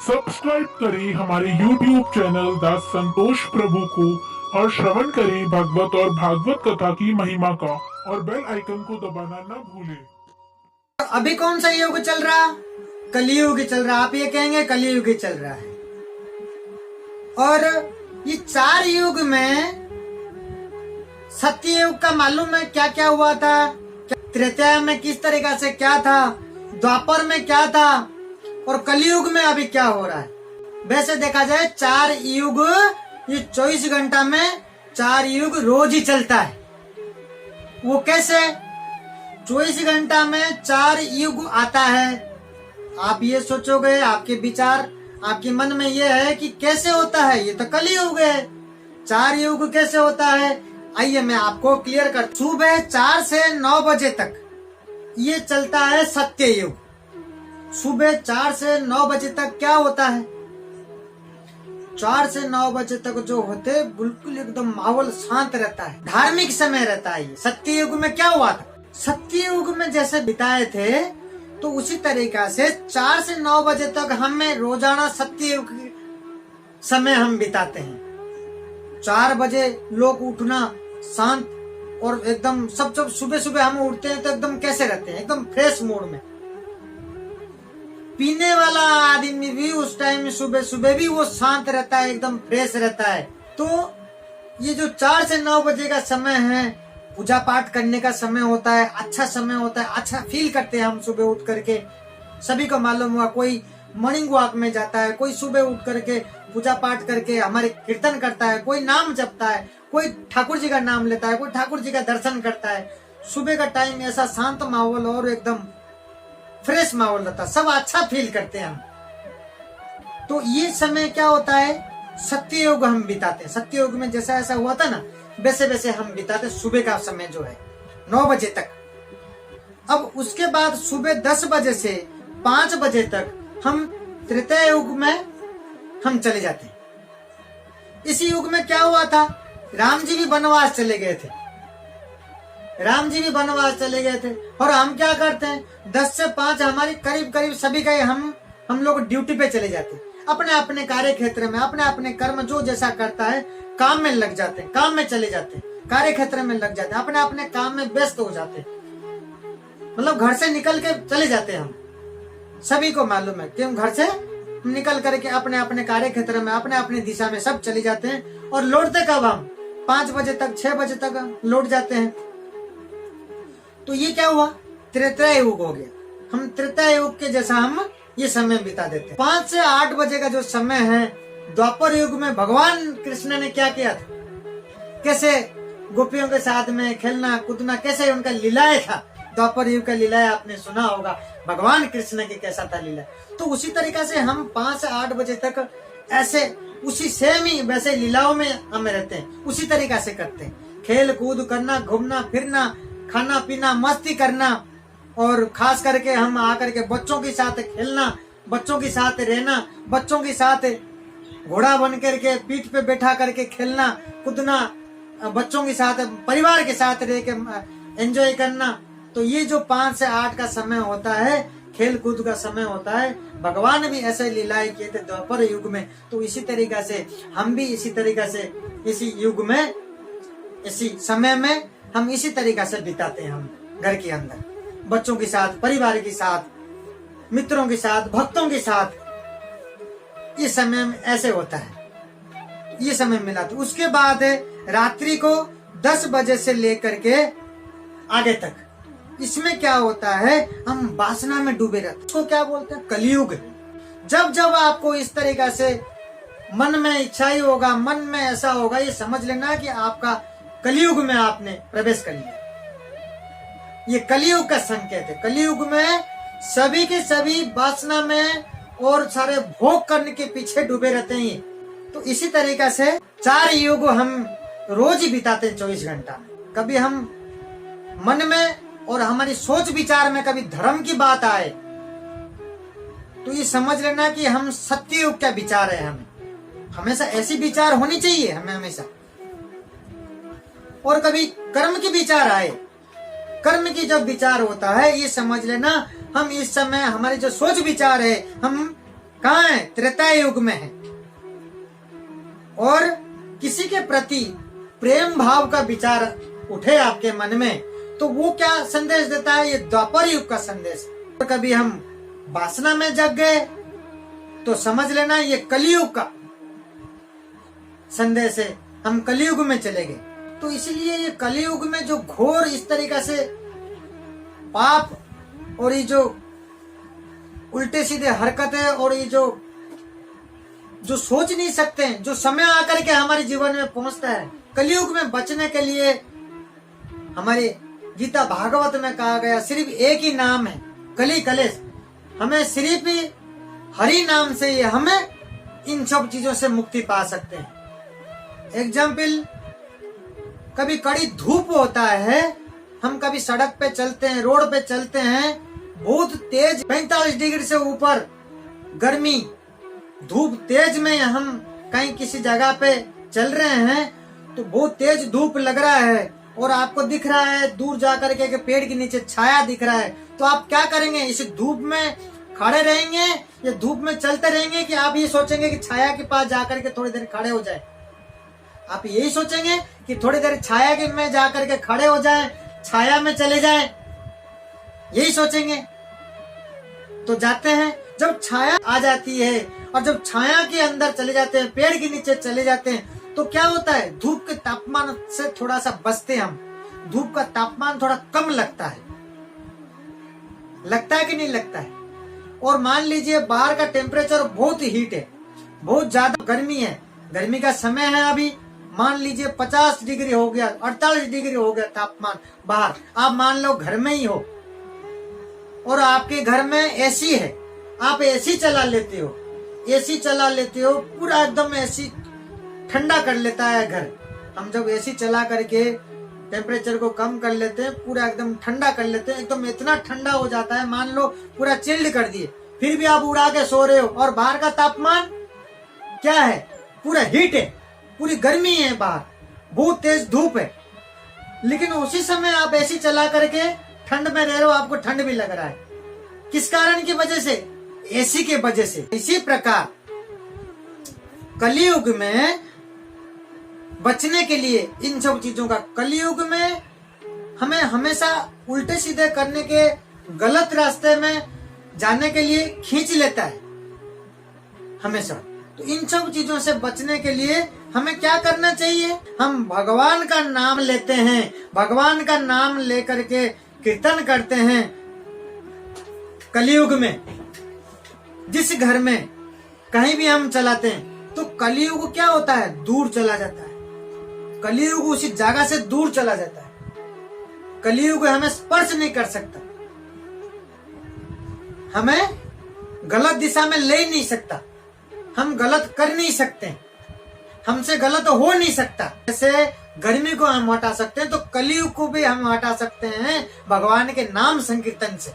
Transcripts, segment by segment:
Subscribe करें हमारे YouTube channel दास संतोष प्रभु को और श्रवण करें भागवत और भागवत कथा की महिमा का और बेल आइकन को दबाना न भूलें। अभी कौन सा युग चल रहा? कलियुग चल रहा। आप ये कहेंगे कलियुग चल रहा है। और ये 4 युग में सत्य युग का मालूम है क्या क्या हुआ था? त्रेता में किस तरीका से क्या था, द्वापर में क्या था और कलियुग में अभी क्या हो रहा है। वैसे देखा जाए 4 युग ये 24 घंटा में 4 युग रोज ही चलता है। वो कैसे? 24 घंटा में 4 युग आता है। आप ये सोचोगे, आपके विचार आपके मन में ये है कि कैसे होता है, ये तो कलियुग है, 4 युग कैसे होता है? आइए मैं आपको क्लियर कर। सुबह 4 से 9 बजे तक ये चलता है सत्य युग। सुबह 4 से 9 बजे तक क्या होता है? 4 से 9 बजे तक जो होते बिल्कुल एकदम माहौल शांत रहता है, धार्मिक समय रहता है। ये सत्य युग में क्या हुआ था? सत्य युग में जैसे बिताए थे तो उसी तरीका से 4 से 9 बजे तक हमें रोजाना सत्य युग समय हम बिताते हैं। 4 बजे लोग उठना शांत और एकदम सब सुबह सुबह हम उठते हैं तो एकदम कैसे रहते हैं? एकदम फ्रेश मूड में। पीने वाला आदमी भी उस टाइम में सुबह सुबह भी वो शांत रहता है, एकदम फ्रेश रहता है। तो ये जो 4 से 9 बजे का समय है, पूजा पाठ करने का समय होता है, अच्छा समय होता है, अच्छा फील करते हैं हम सुबह उठ करके। सभी को मालूम हुआ, कोई मॉर्निंग वॉक में जाता है, कोई सुबह उठ करके पूजा पाठ करके हमारे कीर्तन करता है, कोई नाम जपता है, कोई ठाकुर जी का नाम लेता है, कोई ठाकुर जी का दर्शन करता है। सुबह का टाइम ऐसा शांत माहौल और एकदम फ्रेश माहौल रहता है, सब अच्छा फील करते हैं हम। तो ये समय क्या होता है? सत्य युग हम बिताते हैं। सत्य युग में जैसा ऐसा हुआ था ना, वैसे वैसे हम बिताते सुबह का समय जो है 9 बजे तक। अब उसके बाद सुबह 10 बजे से 5 बजे तक हम त्रेता युग में हम चले जाते हैं। इसी युग में क्या हुआ था? राम जी भी वनवास चले गए थे। राम जी भी वनवास चले गए थे और हम क्या करते हैं? 10 से 5 हमारी करीब करीब सभी का हम लोग ड्यूटी पे चले जाते हैं। अपने अपने कार्य क्षेत्र में अपने अपने कर्म जो जैसा करता है काम में लग जाते हैं, काम में चले जाते हैं, कार्य क्षेत्र में लग जाते हैं, अपने अपने काम में व्यस्त हो जाते हैं। मतलब घर से निकल के चले जाते हैं हम। सभी को मालूम है कि हम घर से निकल करके अपने अपने कार्य क्षेत्र में अपने अपने दिशा में सब चले जाते हैं। और लौटते कब? हम 5 बजे तक 6 बजे तक लौट जाते हैं। तो ये क्या हुआ? त्रेता युग हो गया। हम त्रेता युग के जैसा हम ये समय बिता देते हैं। 5 से 8 बजे का जो समय है, द्वापर युग में भगवान कृष्ण ने क्या किया था? कैसे गोपियों के साथ में खेलना कूदना, कैसे उनका लीलाएं था। द्वापर युग का लीलाएं आपने सुना होगा, भगवान कृष्ण के कैसा था लीला। तो उसी तरीका से हम 5 से 8 बजे तक ऐसे उसी सेम ही वैसे लीलाओं में हम रहते हैं, उसी तरीका से करते हैं। खेल कूद करना, घूमना फिरना, खाना पीना, मस्ती करना और खास करके हम आकर के बच्चों के साथ खेलना, बच्चों के साथ रहना, बच्चों के साथ घोड़ा बन करके पीठ पे बैठा करके खेलना कूदना, बच्चों के साथ परिवार के साथ रह के एंजॉय करना। तो ये जो 5 से 8 का समय होता है, खेल कूद का समय होता है। भगवान भी ऐसे लीलाएं किए थे द्वापर युग में। तो इसी तरीका से हम भी इसी तरीका से इसी युग में इसी समय में हम इसी तरीका से बिताते हैं। हम घर के अंदर बच्चों के साथ, परिवार के साथ, मित्रों के साथ, भक्तों के साथ ये समय में ऐसे होता है। ये समय मिला। तो उसके बाद रात्रि को 10 बजे से लेकर के आगे तक इसमें क्या होता है? हम वासना में डूबे रहते हैं। इसको क्या बोलते हैं? कलियुग। जब जब आपको इस तरीका से मन में इच्छाई होगा, मन में ऐसा होगा, ये समझ लेना कि आपका कलियुग में आपने प्रवेश कर लिया। ये कलियुग का संकेत है। कलियुग में सभी के सभी वासना में और सारे भोग करने के पीछे डूबे रहते हैं। तो इसी तरीका से 4 युग हम रोज ही बिताते हैं 24 घंटा में। कभी हम मन में और हमारी सोच विचार में कभी धर्म की बात आए तो ये समझ लेना कि हम सत्य युग का विचार है। हमें हमेशा ऐसी विचार होनी चाहिए हमें हमेशा। और कभी कर्म की विचार आए, कर्म की जब विचार होता है, ये समझ लेना हम इस समय हमारे जो सोच विचार है हम कहाँ है? त्रेता युग में है। और किसी के प्रति प्रेम भाव का विचार उठे आपके मन में, तो वो क्या संदेश देता है? ये द्वापर युग का संदेश। तो कभी हम वासना में जग गए तो समझ लेना ये कलयुग का संदेश है, हम कलयुग में चले गए। तो इसलिए ये कलयुग में जो घोर इस तरीका से पाप और ये जो उल्टे सीधे हरकतें और ये जो सोच नहीं सकते हैं, जो समय आकर के हमारे जीवन में पहुंचता है, कलयुग में बचने के लिए हमारे गीता भागवत में कहा गया सिर्फ एक ही नाम है, कली कलेश। हमें सिर्फ हरि नाम से ही हमें इन सब चीजों से मुक्ति पा सकते हैं। एग्जाम्पल, कभी कड़ी धूप होता है, हम कभी सड़क पे चलते हैं, रोड पे चलते हैं, बहुत तेज 45 डिग्री से ऊपर गर्मी, धूप तेज में हम कहीं किसी जगह पे चल रहे हैं तो बहुत तेज धूप लग रहा है और आपको दिख रहा है दूर जाकर के पेड़ के नीचे छाया दिख रहा है, तो आप क्या करेंगे? इस धूप में खड़े रहेंगे या धूप में चलते रहेंगे कि आप ये सोचेंगे कि छाया के पास जाकर के थोड़ी देर खड़े हो जाए? आप यही सोचेंगे कि थोड़ी देर छाया के में जाकर के खड़े हो जाएं, छाया में चले जाएं, यही सोचेंगे। तो जाते हैं, जब छाया आ जाती है और जब छाया के अंदर चले जाते हैं, पेड़ के नीचे चले जाते हैं, तो क्या होता है? धूप के तापमान से थोड़ा सा बचते हैं हम, धूप का तापमान थोड़ा कम लगता है कि नहीं लगता है? और मान लीजिए बाहर का टेम्परेचर बहुत हीट है, बहुत ज्यादा गर्मी है, गर्मी का समय है अभी, मान लीजिए 50 डिग्री हो गया, 48 डिग्री हो गया तापमान बाहर, आप मान लो घर में ही हो और आपके घर में एसी है, आप एसी चला लेते हो, एसी चला लेते हो, पूरा एकदम एसी ठंडा कर लेता है घर। हम जब एसी चला करके टेम्परेचर को कम कर लेते हैं, पूरा एकदम ठंडा कर लेते हैं, एकदम इतना ठंडा हो जाता है, मान लो पूरा चिल्ड कर दिए, फिर भी आप उड़ा के सो रहे हो और बाहर का तापमान क्या है? पूरा हीट है, पूरी गर्मी है, बाहर बहुत तेज धूप है, लेकिन उसी समय आप एसी चला करके ठंड में रह रहे हो, आपको ठंड भी लग रहा है। किस कारण की वजह से? एसी के वजह से। इसी प्रकार कलयुग में बचने के लिए इन सब चीजों का, कलयुग में हमें हमेशा उल्टे सीधे करने के, गलत रास्ते में जाने के लिए खींच लेता है हमेशा। तो इन सब चीजों से बचने के लिए हमें क्या करना चाहिए? हम भगवान का नाम लेते हैं, भगवान का नाम लेकर के कीर्तन करते हैं। कलयुग में जिस घर में कहीं भी हम चलाते हैं तो कलयुग क्या होता है? दूर चला जाता है, कलयुग उसी जगह से दूर चला जाता है, कलयुग हमें स्पर्श नहीं कर सकता, हमें गलत दिशा में ले नहीं सकता, हम गलत कर नहीं सकते, हमसे गलत हो नहीं सकता। जैसे गर्मी को हम हटा सकते हैं तो कलयुग को भी हम हटा सकते हैं भगवान के नाम संकीर्तन से,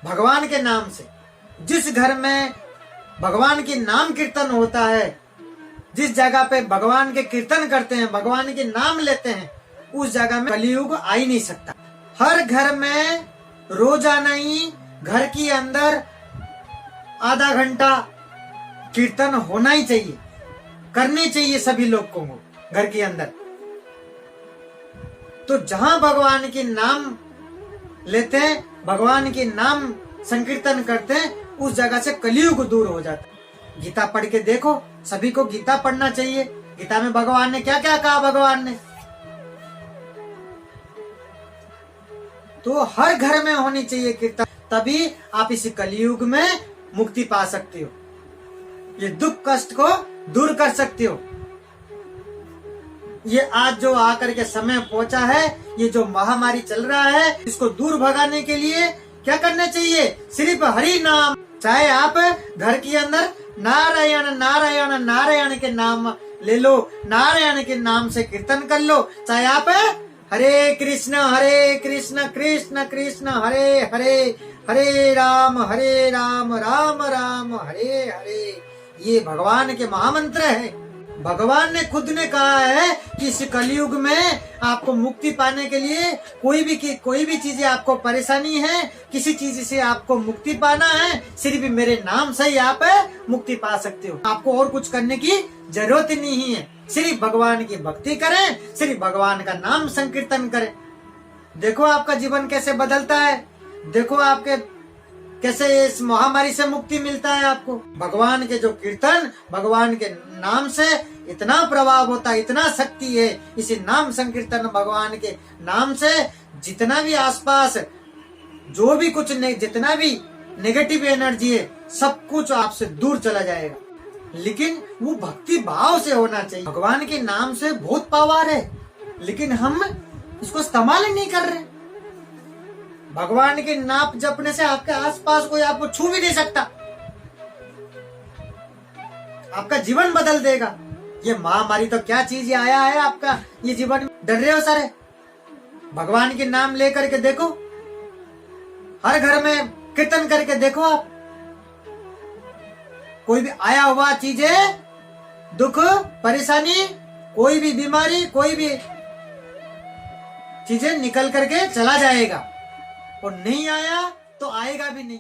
भगवान के नाम से। जिस घर में भगवान की नाम कीर्तन होता है, जिस जगह पे भगवान के कीर्तन करते हैं, भगवान के नाम लेते हैं, उस जगह में कलयुग आ ही नहीं सकता। हर घर में रोजाना ही घर के अंदर आधा घंटा कीर्तन होना ही चाहिए, करनी चाहिए सभी लोग को घर के अंदर। तो जहां भगवान के नाम लेते हैं, भगवान के नाम संकीर्तन करते हैं, उस जगह से कलयुग दूर हो जाता है। गीता पढ़ के देखो, सभी को गीता पढ़ना चाहिए। गीता में भगवान ने क्या क्या कहा? भगवान ने तो हर घर में होनी चाहिए कीर्तन, तभी आप इस कलयुग में मुक्ति पा सकते हो, ये दुख कष्ट को दूर कर सकते हो। ये आज जो आकर के समय पहुंचा है, ये जो महामारी चल रहा है, इसको दूर भगाने के लिए क्या करना चाहिए? सिर्फ हरि नाम। चाहे आप घर के अंदर नारायण नारायण नारायण के नाम ले लो, नारायण के नाम से कीर्तन कर लो, चाहे आप हरे कृष्ण कृष्ण कृष्ण हरे हरे, हरे राम राम राम हरे हरे, ये भगवान के महामंत्र है। भगवान ने खुद ने कहा है कि इस कलयुग में आपको मुक्ति पाने के लिए कोई भी चीजें आपको परेशानी है, किसी चीज से आपको मुक्ति पाना है, सिर्फ मेरे नाम से ही आप मुक्ति पा सकते हो। आपको और कुछ करने की जरूरत नहीं है, सिर्फ भगवान की भक्ति करें, सिर्फ भगवान का नाम संकीर्तन करें। देखो आपका जीवन कैसे बदलता है, देखो आपके कैसे इस महामारी से मुक्ति मिलता है आपको। भगवान के जो कीर्तन, भगवान के नाम से इतना प्रभाव होता है, इतना शक्ति है इसी नाम संकीर्तन भगवान के नाम से। जितना भी आसपास जो भी कुछ जितना भी नेगेटिव एनर्जी है सब कुछ आपसे दूर चला जाएगा, लेकिन वो भक्ति भाव से होना चाहिए। भगवान के नाम से बहुत पावर है, लेकिन हम इसको इस्तेमाल ही नहीं कर रहे। भगवान के नाम जपने से आपके आसपास कोई आपको छू भी नहीं सकता, आपका जीवन बदल देगा। ये महामारी तो क्या चीज आया है आपका ये जीवन, डर रहे हो सारे। भगवान के नाम लेकर के देखो, हर घर में कीर्तन करके देखो आप, कोई भी आया हुआ चीजें, दुख परेशानी, कोई भी बीमारी, कोई भी चीजें निकल करके चला जाएगा, और नहीं आया तो आएगा भी नहीं।